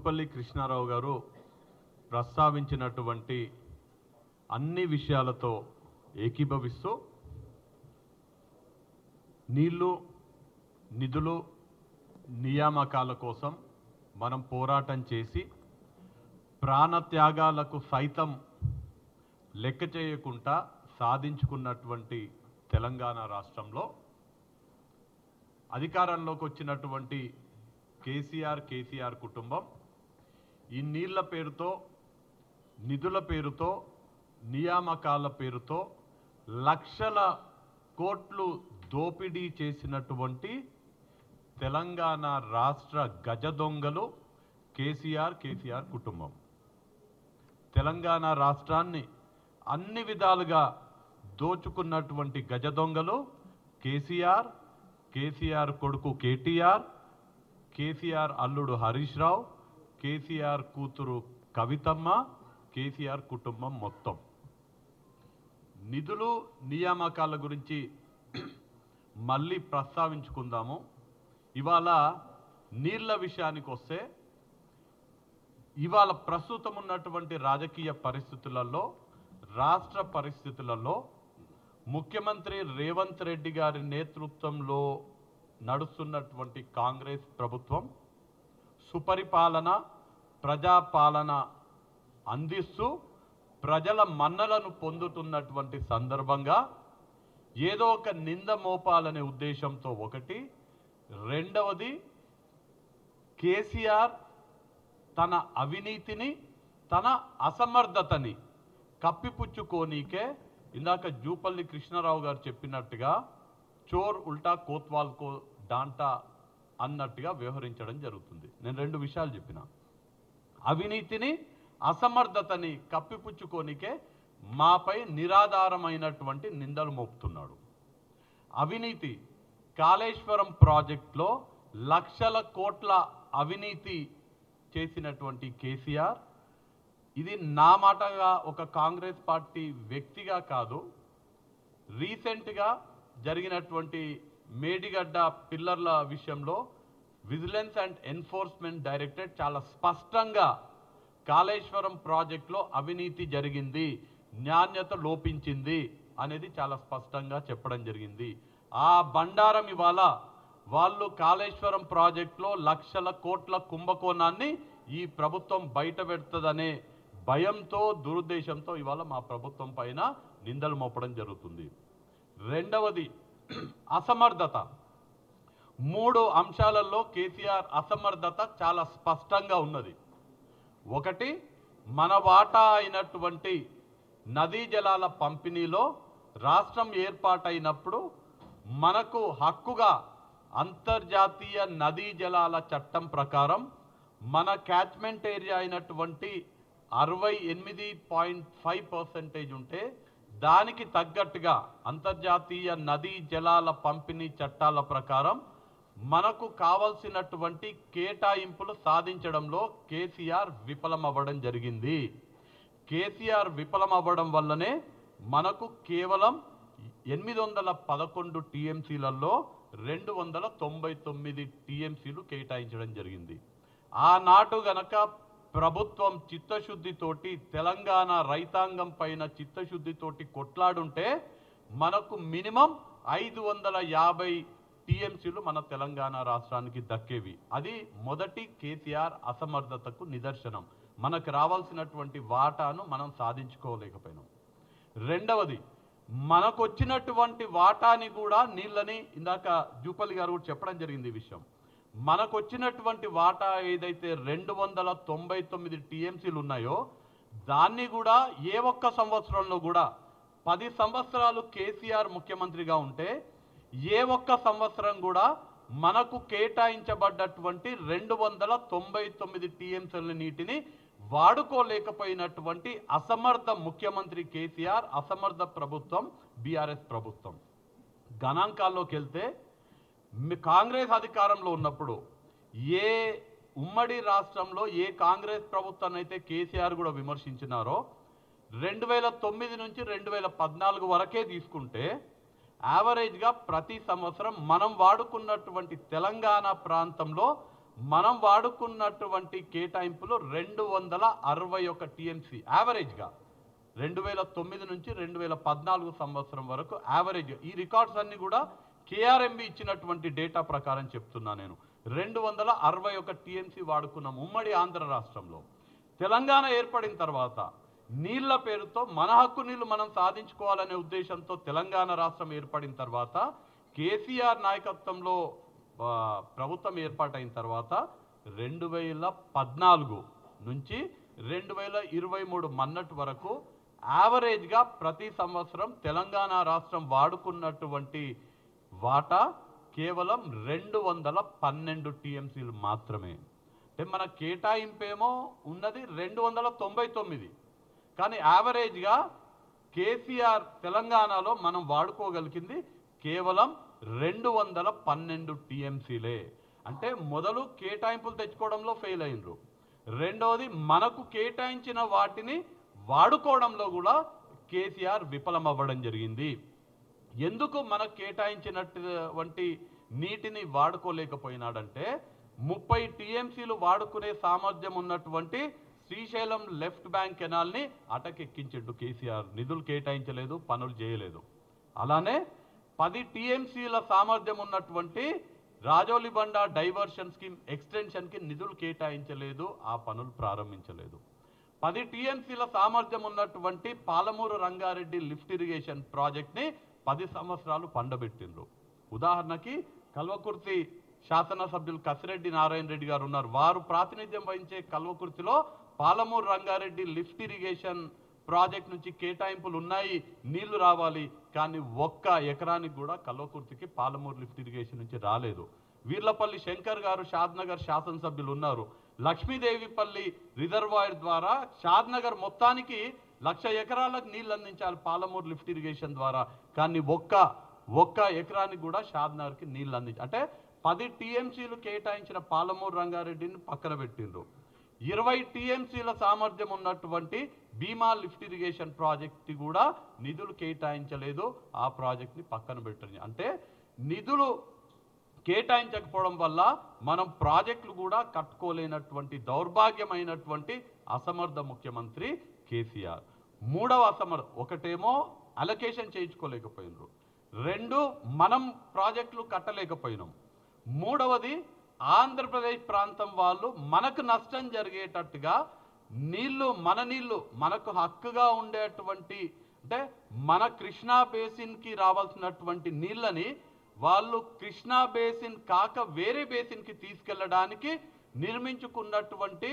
జూపల్లి కృష్ణారావు గారు ప్రస్తావించినటువంటి అన్ని విషయాలతో ఏకీభవిస్తూ నీళ్లు నిధులు నియామకాల కోసం మనం పోరాటం చేసి ప్రాణత్యాగాలకు సైతం లెక్క చేయకుండా సాధించుకున్నటువంటి తెలంగాణ రాష్ట్రంలో అధికారంలోకి వచ్చినటువంటి కేసీఆర్ కుటుంబం ఈ నీళ్ల పేరుతో నిధుల పేరుతో నియామకాల పేరుతో లక్షల కోట్లు దోపిడీ చేసినటువంటి తెలంగాణ రాష్ట్ర గజ దొంగలు కేసీఆర్ కుటుంబం. తెలంగాణ రాష్ట్రాన్ని అన్ని విధాలుగా దోచుకున్నటువంటి గజ దొంగలు కేసీఆర్ కొడుకు కేటీఆర్, కేసీఆర్ అల్లుడు హరీష్ రావు, కేసీఆర్ కూతురు కవితమ్మ, కేసీఆర్ కుటుంబం మొత్తం. నిధులు నియామకాల గురించి మళ్ళీ ప్రస్తావించుకుందాము. ఇవాళ నీళ్ల విషయానికి వస్తే ఇవాళ ప్రస్తుతం ఉన్నటువంటి రాజకీయ పరిస్థితులలో, రాష్ట్ర పరిస్థితులలో ముఖ్యమంత్రి రేవంత్ రెడ్డి గారి నేతృత్వంలో నడుస్తున్నటువంటి కాంగ్రెస్ ప్రభుత్వం సుపరిపాలన, ప్రజాపాలన అందిస్తూ ప్రజల మన్నలను పొందుతున్నటువంటి సందర్భంగా ఏదో ఒక నింద మోపాలనే ఉద్దేశంతో ఒకటి, రెండవది కేసీఆర్ తన అవినీతిని, తన అసమర్థతని కప్పిపుచ్చుకోనీకే ఇందాక జూపల్లి కృష్ణారావు గారు చెప్పినట్టుగా చోర్ ఉల్టా కోత్వాల్ కో డాంటా అన్నట్టుగా వ్యవహరించడం జరుగుతుంది. నేను రెండు విషయాలు చెప్పిన, అవినీతిని అసమర్థతని కప్పిపుచ్చుకోనికే మాపై నిరాధారమైనటువంటి నిందలు మోపుతున్నాడు. అవినీతి కాళేశ్వరం ప్రాజెక్టులో లక్షల కోట్ల అవినీతి చేసినటువంటి కేసీఆర్, ఇది నా మాటగా ఒక కాంగ్రెస్ పార్టీ వ్యక్తిగా కాదు, రీసెంట్గా జరిగినటువంటి మేడిగడ్డ పిల్లర్ల విషయంలో విజిలెన్స్ అండ్ ఎన్ఫోర్స్మెంట్ డైరెక్టరేట్ చాలా స్పష్టంగా కాళేశ్వరం ప్రాజెక్టులో అవినీతి జరిగింది, నాణ్యత లోపించింది అనేది చాలా స్పష్టంగా చెప్పడం జరిగింది. ఆ బండారం ఇవాళ వాళ్ళు కాళేశ్వరం ప్రాజెక్టులో లక్షల కోట్ల కుంభకోణాన్ని ఈ ప్రభుత్వం బయట పెడుతుందనే భయంతో, దురుద్దేశంతో ఇవాళ మా ప్రభుత్వం పైన నిందలు మోపడం జరుగుతుంది. రెండవది అసమర్థత. 3 అంశాలలో కేసీఆర్ అసమర్థత చాలా స్పష్టంగా ఉన్నది. ఒకటి, మన వాటా అయినటువంటి నదీ జలాల పంపిణీలో రాష్ట్రం ఏర్పాటైనప్పుడు మనకు హక్కుగా అంతర్జాతీయ నదీ జలాల చట్టం ప్రకారం మన క్యాచ్మెంట్ ఏరియా అయినటువంటి 68.5% ఉంటే దానికి తగ్గట్టుగా అంతర్జాతీయ నదీ జలాల పంపిణీ చట్టాల ప్రకారం మనకు కావాల్సినటువంటి కేటాయింపులు సాధించడంలో కేసీఆర్ విఫలమవ్వడం జరిగింది. కేసీఆర్ విఫలమవ్వడం వల్లనే మనకు కేవలం 811 టీఎంసీలలో 299 టీఎంసీలు కేటాయించడం జరిగింది. ఆనాడు గనక ప్రభుత్వం చిత్తశుద్ధితోటి, తెలంగాణ రైతాంగం పైన చిత్తశుద్ధితోటి కొట్లాడుంటే మనకు మినిమం 550 టీఎంసీలు మన తెలంగాణ రాష్ట్రానికి దక్కేవి. అది మొదటి కేసీఆర్ అసమర్థతకు నిదర్శనం. మనకు రావాల్సినటువంటి వాటాను మనం సాధించుకోలేకపోయినాం. రెండవది, మనకు వచ్చినటువంటి వాటాని కూడా నీళ్ళని ఇందాక జూపల్లి గారు కూడా చెప్పడం జరిగింది ఈ విషయం. మనకు వచ్చినటువంటి వాటా ఏదైతే 299 టీఎంసీలు ఉన్నాయో దాన్ని కూడా ఏ ఒక్క సంవత్సరంలో కూడా 10 సంవత్సరాలు కేసీఆర్ ముఖ్యమంత్రిగా ఉంటే ఏ ఒక్క సంవత్సరం కూడా మనకు కేటాయించబడ్డటువంటి 299 టీఎంసీల నీటిని వాడుకోలేకపోయినటువంటి అసమర్థ ముఖ్యమంత్రి కేసీఆర్, అసమర్థ ప్రభుత్వం బీఆర్ఎస్ ప్రభుత్వం. గణాంకాల్లోకి వెళ్తే కాంగ్రెస్ అధికారంలో ఉన్నప్పుడు ఏ ఉమ్మడి రాష్ట్రంలో ఏ కాంగ్రెస్ ప్రభుత్వాన్ని అయితే కేసీఆర్ కూడా విమర్శించినారో 2009 నుంచి 2014 వరకే తీసుకుంటే యావరేజ్గా ప్రతి సంవత్సరం మనం వాడుకున్నటువంటి తెలంగాణ ప్రాంతంలో మనం వాడుకున్నటువంటి కేటాయింపులు 261 టీఎంసీ యావరేజ్గా 2009 నుంచి 2014 సంవత్సరం వరకు యావరేజ్. ఈ రికార్డ్స్ అన్ని కూడా కేఆర్ఎంబి ఇచ్చినటువంటి డేటా ప్రకారం చెప్తున్నా నేను. 261 టీఎంసీ వాడుకున్నాం ఉమ్మడి ఆంధ్ర రాష్ట్రంలో. తెలంగాణ ఏర్పడిన తర్వాత నీళ్ల పేరుతో మన హక్కు నీళ్లు మనం సాధించుకోవాలనే ఉద్దేశంతో తెలంగాణ రాష్ట్రం ఏర్పడిన తర్వాత కేసీఆర్ నాయకత్వంలో ప్రభుత్వం ఏర్పాటైన తర్వాత 2014 నుంచి 2023 మన్నటి వరకు యావరేజ్గా ప్రతి సంవత్సరం తెలంగాణ రాష్ట్రం వాడుకున్నటువంటి వాటా కేవలం 212 టీఎంసీలు మాత్రమే. అంటే మన కేటాయింపేమో ఉన్నది 299, కానీ యావరేజ్గా కేసీఆర్ తెలంగాణలో మనం వాడుకోగలిగింది కేవలం 212 టీఎంసీలే. అంటే మొదలు కేటాయింపులు తెచ్చుకోవడంలో ఫెయిల్ అయినరు, రెండవది మనకు కేటాయించిన వాటిని వాడుకోవడంలో కూడా కేసీఆర్ విఫలమవ్వడం జరిగింది. ఎందుకు మనకు కేటాయించినటువంటి నీటిని వాడుకోలేకపోయినాడంటే 30 టీఎంసీలు వాడుకునే సామర్థ్యం ఉన్నటువంటి శ్రీశైలం లెఫ్ట్ బ్యాంక్ కెనాల్ని అటకెక్కించిండు కేసీఆర్. నిధులు కేటాయించలేదు, పనులు చేయలేదు. అలానే 10 టీఎంసీల సామర్థ్యం ఉన్నటువంటి రాజోలిబండ డైవర్షన్ స్కీమ్ ఎక్స్టెన్షన్కి నిధులు కేటాయించలేదు, ఆ పనులు ప్రారంభించలేదు. 10 టీఎంసీల సామర్థ్యం ఉన్నటువంటి పాలమూరు రంగారెడ్డి లిఫ్ట్ ఇరిగేషన్ ప్రాజెక్ట్ని 10 సంవత్సరాలు పండబెట్టిండ్రు. ఉదాహరణకి కల్వకుర్తి శాసనసభ్యులు కసిరెడ్డి నారాయణ రెడ్డి గారు ఉన్నారు. వారు ప్రాతినిధ్యం వహించే కల్వకుర్తిలో Palamuru Rangareddy lift irrigation project నుంచి కేటాయింపులు ఉన్నాయి, నీళ్లు రావాలి, కానీ 1 ఎకరానికి కూడా కల్వకుర్తికి పాలమూరు లిఫ్ట్ ఇరిగేషన్ నుంచి రాలేదు. వీర్లపల్లి శంకర్ గారు షాద్నగర్ శాసనసభ్యులు ఉన్నారు. లక్ష్మీదేవిపల్లి రిజర్వాయర్ ద్వారా షాద్నగర్ మొత్తానికి 1,00,000 ఎకరాలకు నీళ్ళు అందించాలి పాలమూరు లిఫ్ట్ ఇరిగేషన్ ద్వారా, కానీ ఒక్క ఎకరానికి కూడా షాద్నగర్కి నీళ్ళు అందించాలి. అంటే 10 టీఎంసీలు కేటాయించిన పాలమూరు రంగారెడ్డిని పక్కన పెట్టిండ్రు. 20 టీఎంసీల సామర్థ్యం ఉన్నటువంటి భీమా లిఫ్ట్ ఇరిగేషన్ ప్రాజెక్ట్ కూడా నిధులు కేటాయించలేదు, ఆ ప్రాజెక్ట్ని పక్కన పెట్టండి. అంటే నిధులు కేటాయించకపోవడం వల్ల మనం ప్రాజెక్టులు కూడా కట్టుకోలేనటువంటి దౌర్భాగ్యమైనటువంటి అసమర్థ ముఖ్యమంత్రి కేసీఆర్. మూడవ ఒకటేమో అలొకేషన్ చేయించుకోలేకపోయినారు, 2 మనం ప్రాజెక్టులు కట్టలేకపోయినాం, మూడవది ఆంధ్రప్రదేశ్ ప్రాంతం వాళ్ళు మనకు నష్టం జరిగేటట్టుగా మన నీళ్లు మనకు హక్కుగా ఉండేటువంటి, అంటే మన కృష్ణా బేసిన్కి రావాల్సినటువంటి నీళ్ళని వాళ్ళు కృష్ణా బేసిన్ కాక వేరే బేసిన్కి తీసుకెళ్ళడానికి నిర్మించుకున్నటువంటి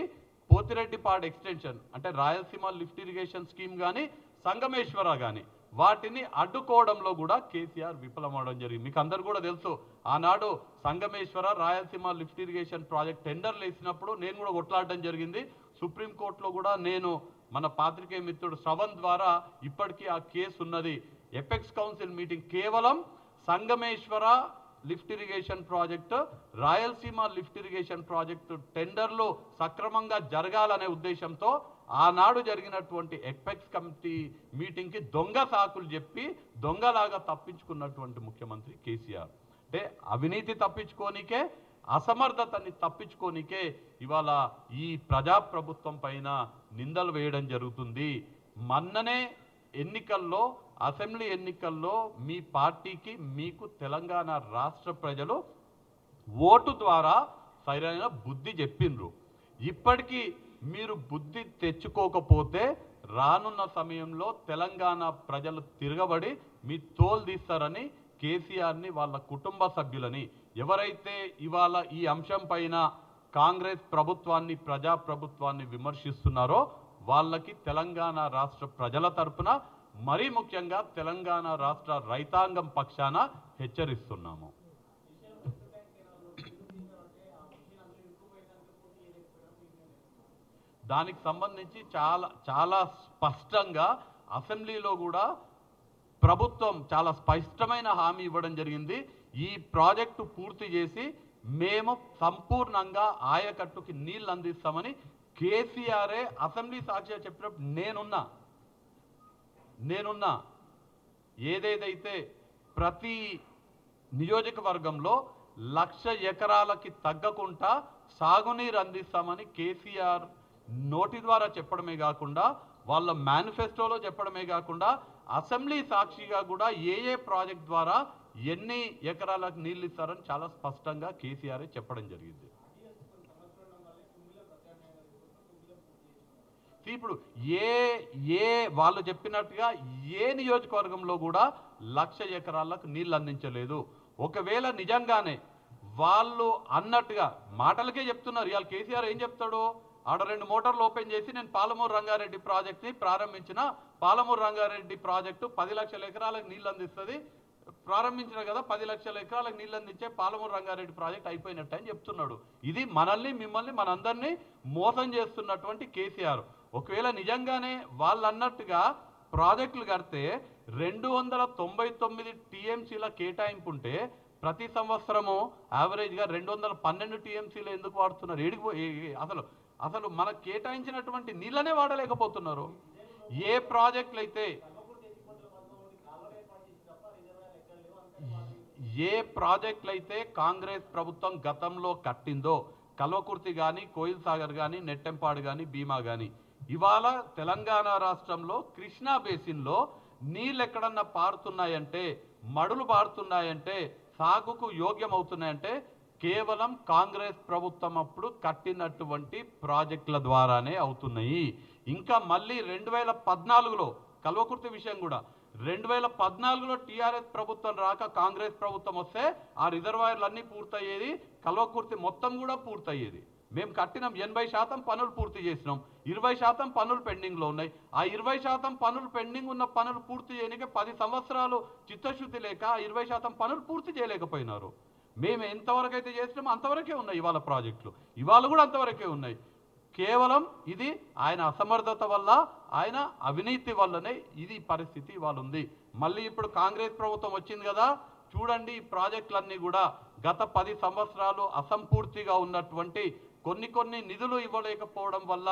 పోతిరెడ్డిపాడు ఎక్స్టెన్షన్, అంటే రాయలసీమ లిఫ్ట్ ఇరిగేషన్ స్కీమ్ కానీ సంగమేశ్వర కానీ వాటిని అడ్డుకోవడంలో కూడా కేసీఆర్ విఫలమవడం జరిగింది. మీకు అందరు కూడా తెలుసు, ఆనాడు Sangameshwara Rayalaseema lift irrigation project టెండర్లు వేసినప్పుడు నేను కూడా కొట్లాడడం జరిగింది. సుప్రీంకోర్టులో కూడా నేను మన పాత్రికేయ మిత్రుడు శ్రవణ్ ద్వారా ఇప్పటికీ ఆ కేసు ఉన్నది. ఎపెక్స్ కౌన్సిల్ మీటింగ్ కేవలం Sangameshwara lift irrigation project, Rayalaseema lift irrigation project టెండర్లు సక్రమంగా జరగాలనే ఉద్దేశంతో ఆనాడు జరిగినటువంటి ఎపెక్స్ కమిటీ మీటింగ్కి దొంగ సాకులు చెప్పి దొంగలాగా తప్పించుకున్నటువంటి ముఖ్యమంత్రి కేసీఆర్. అంటే అవినీతి తప్పించుకోనికే, అసమర్థతని తప్పించుకోనికే ఇవాళ ఈ ప్రజాప్రభుత్వం పైన నిందలు వేయడం జరుగుతుంది. మొన్ననే ఎన్నికల్లో, అసెంబ్లీ ఎన్నికల్లో మీ పార్టీకి మీకు తెలంగాణ రాష్ట్ర ప్రజలు ఓటు ద్వారా సరైన బుద్ధి చెప్పిండ్రు. ఇప్పటికీ మీరు బుద్ధి తెచ్చుకోకపోతే రానున్న సమయంలో తెలంగాణ ప్రజలు తిరగబడి మీ తోలు తీస్తారని కేసీఆర్ని, వాళ్ళ కుటుంబ సభ్యులని, ఎవరైతే ఇవాళ ఈ అంశం పైన కాంగ్రెస్ ప్రభుత్వాన్ని, ప్రజాప్రభుత్వాన్ని విమర్శిస్తున్నారో వాళ్ళకి తెలంగాణ రాష్ట్ర ప్రజల తరపున, మరీ ముఖ్యంగా తెలంగాణ రాష్ట్ర రైతాంగం పక్షాన హెచ్చరిస్తున్నాము. దానికి సంబంధించి చాలా స్పష్టంగా అసెంబ్లీలో కూడా ప్రభుత్వం చాలా స్పష్టమైన హామీ ఇవ్వడం జరిగింది. ఈ ప్రాజెక్టు పూర్తి చేసి మేము సంపూర్ణంగా ఆయకట్టుకి నీళ్ళు అందిస్తామని కేసీఆరే అసెంబ్లీ సాక్షిగా చెప్పినప్పుడు నేనున్నా ఏదేదైతే ప్రతి నియోజకవర్గంలో 1,00,000 ఎకరాలకి తగ్గకుండా సాగునీరు అందిస్తామని కేసీఆర్ నోటి ద్వారా చెప్పడమే కాకుండా వాళ్ళ మేనిఫెస్టోలో చెప్పడమే కాకుండా అసెంబ్లీ సాక్షిగా కూడా ఏ ప్రాజెక్ట్ ద్వారా ఎన్ని ఎకరాలకు నీళ్ళు ఇస్తారని చాలా స్పష్టంగా కేసీఆర్ చెప్పడం జరిగింది. ఇప్పుడు ఏ వాళ్ళు చెప్పినట్టుగా ఏ నియోజకవర్గంలో కూడా 1,00,000 ఎకరాలకు నీళ్ళు అందించలేదు. ఒకవేళ నిజంగానే వాళ్ళు అన్నట్టుగా మాటలకే చెప్తున్నారు. ఇవాళ కేసీఆర్ ఏం చెప్తాడు, ఆడ 2 మోటార్లు ఓపెన్ చేసి నేను పాలమూరు రంగారెడ్డి ప్రాజెక్ట్ని ప్రారంభించిన, పాలమూరు రంగారెడ్డి ప్రాజెక్టు 10 లక్షల ఎకరాలకు నీళ్ళు అందిస్తుంది, ప్రారంభించిన కదా 10 లక్షల ఎకరాలకు నీళ్ళు అందించే పాలమూరు రంగారెడ్డి ప్రాజెక్ట్ అయిపోయినట్టు అని చెప్తున్నాడు. ఇది మనల్ని మిమ్మల్ని మనందరినీ మోసం చేస్తున్నటువంటి కేసీఆర్. ఒకవేళ నిజంగానే వాళ్ళు అన్నట్టుగా ప్రాజెక్టులు కడితే 299 టీఎంసీల కేటాయింపు ఉంటే ప్రతి సంవత్సరము యావరేజ్గా 212 టీఎంసీలు ఎందుకు వాడుతున్నారు? అసలు మనకు కేటాయించినటువంటి నీళ్ళనే వాడలేకపోతున్నారు. ఏ ప్రాజెక్టులు అయితే కాంగ్రెస్ ప్రభుత్వం గతంలో కట్టిందో, కల్వకుర్తి కానీ, కోయిల్ సాగర్ కానీ, నెట్టెంపాడు కానీ, భీమా కానీ, ఇవాళ తెలంగాణ రాష్ట్రంలో కృష్ణా బేసిన్లో నీళ్ళు ఎక్కడన్నా పారుతున్నాయంటే, మడులు పారుతున్నాయంటే, సాగుకు యోగ్యం అవుతున్నాయంటే కేవలం కాంగ్రెస్ ప్రభుత్వం అప్పుడు కట్టినటువంటి ప్రాజెక్టుల ద్వారానే అవుతున్నాయి. ఇంకా మళ్ళీ 2014లో కల్వకుర్తి విషయం కూడా 2014లో టీఆర్ఎస్ ప్రభుత్వం రాక కాంగ్రెస్ ప్రభుత్వం వస్తే ఆ రిజర్వాయర్లన్నీ పూర్తయ్యేది, కల్వకుర్తి మొత్తం కూడా పూర్తయ్యేది. మేము కట్టినాం, 80% పనులు పూర్తి చేసినాం, 20% పనులు పెండింగ్లో ఉన్నాయి. ఆ 20% పనులు పెండింగ్ ఉన్న పనులు పూర్తి చేయడానికి 10 సంవత్సరాలు చిత్తశుద్ధి లేక 20% పనులు పూర్తి చేయలేకపోయినారు. మేము ఎంతవరకు అయితే చేసినామో అంతవరకే ఉన్నాయి ఇవాళ ప్రాజెక్టులు, ఇవాళ కూడా అంతవరకే ఉన్నాయి. కేవలం ఇది ఆయన అసమర్థత వల్ల, ఆయన అవినీతి వల్లనే ఇది పరిస్థితి ఇవాళ ఉంది. మళ్ళీ ఇప్పుడు కాంగ్రెస్ ప్రభుత్వం వచ్చింది కదా, చూడండి ఈ ప్రాజెక్టులన్నీ కూడా గత 10 సంవత్సరాలు అసంపూర్తిగా ఉన్నటువంటి కొన్ని నిధులు ఇవ్వలేకపోవడం వల్ల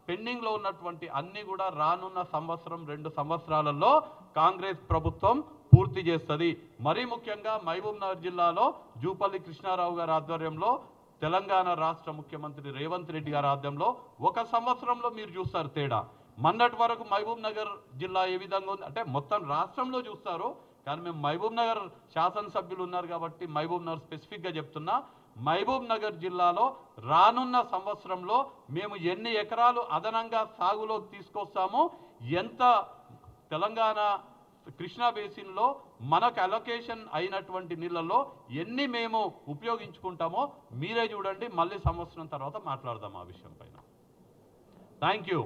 పెండింగ్లో ఉన్నటువంటి అన్నీ కూడా రానున్న సంవత్సరం 2 సంవత్సరాలలో కాంగ్రెస్ ప్రభుత్వం పూర్తి చేస్తుంది. మరీ ముఖ్యంగా మహబూబ్నగర్ జిల్లాలో జూపల్లి కృష్ణారావు గారి ఆధ్వర్యంలో, తెలంగాణ రాష్ట్ర ముఖ్యమంత్రి రేవంత్ రెడ్డి గారి ఆధ్వర్యంలో 1 సంవత్సరంలో మీరు చూస్తారు తేడా. మొన్నటి వరకు మహబూబ్నగర్ జిల్లా ఏ విధంగా ఉంది అంటే మొత్తం రాష్ట్రంలో చూస్తారు, కానీ మేము మహబూబ్నగర్ శాసనసభ్యులు ఉన్నారు కాబట్టి మహబూబ్నగర్ స్పెసిఫిక్గా చెప్తున్నా. మహబూబ్నగర్ జిల్లాలో రానున్న సంవత్సరంలో మేము ఎన్ని ఎకరాలు అదనంగా సాగులో తీసుకొస్తామో, ఎంత తెలంగాణ కృష్ణా బేసిన్లో మనకు అలొకేషన్ అయినటువంటి నీళ్ళల్లో ఎన్ని మేము ఉపయోగించుకుంటామో మీరే చూడండి. మళ్ళీ సంవత్సరం తర్వాత మాట్లాడదాం ఆ విషయం పైన. Thank you.